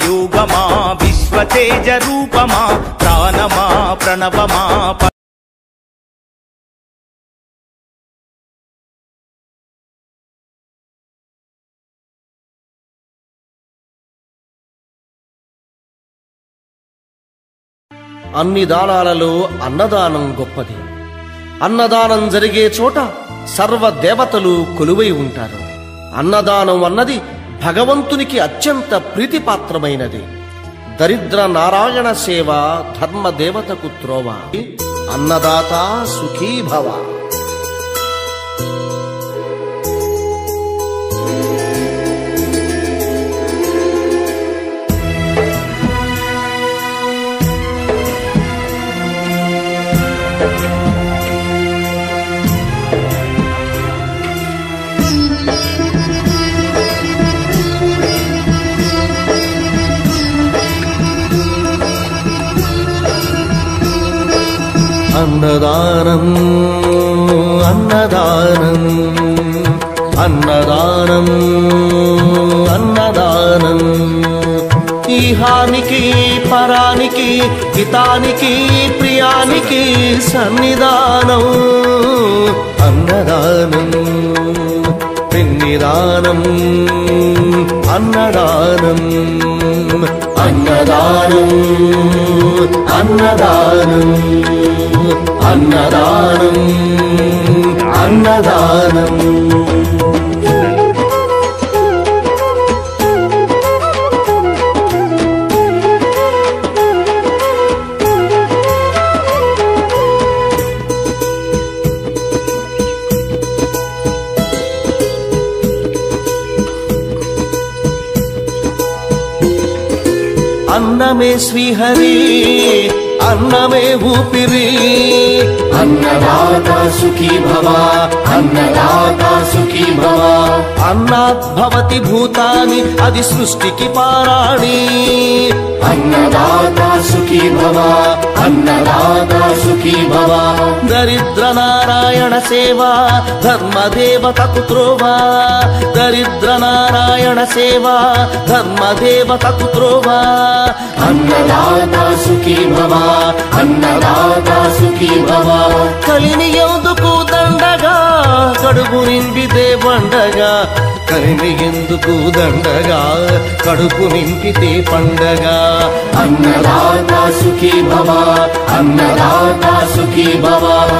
యోగమా విశ్వతేజ రూపమా ప్రాణమా ప్రణవమా అన్ని దానాలలో అన్నదానం గొప్పది. అన్నదానం జరిగే చోట సర్వ దేవతలు కొలువై ఉంటారు. అన్నదానం అన్నది భగవంతునికి అత్యంత ప్రీతిపాత్రమైనది. దరిద్ర నారాయణ సేవ ధర్మదేవతకు త్రోవ. అన్నదాత సుఖీ భవ. అన్నదానం అన్నదానం అన్నదానం అన్నదానం ఈహానికి పరానికి హితానికి ప్రియానికి సన్నిధానం. అన్నదానం పిన్నిదానం అన్నదానం అన్నదానం అన్నదానం అన్నదానం అన్నదానం. అన్నమే శ్రీహరి అన్నమే ఊపిరి. అన్నదాత సుఖీ భవ అన్నదాత సుఖీ భవ. అన్నాద్భవతి భూతాని అది సృష్టికి పారాణి. అన్నదాత సుఖీ భవ అన్నదాత సుఖీ భవ. దరిద్ర నారాయణ సేవ ధర్మదేవతకు త్రోవ. దరిద్ర నారాయణ సేవ ధర్మదేవతకు త్రోవ. అన్నదాత సుఖీ భవ అన్నదాత సుఖీ భవ. కలిని ఎందుకు దండగా కడుపు నింపితే పండగా. కలిని ఎందుకు దండగా కడుపు నింపితే పండగ. అన్నదాత సుఖీ భవ అన్నదాత సుఖీ భవ.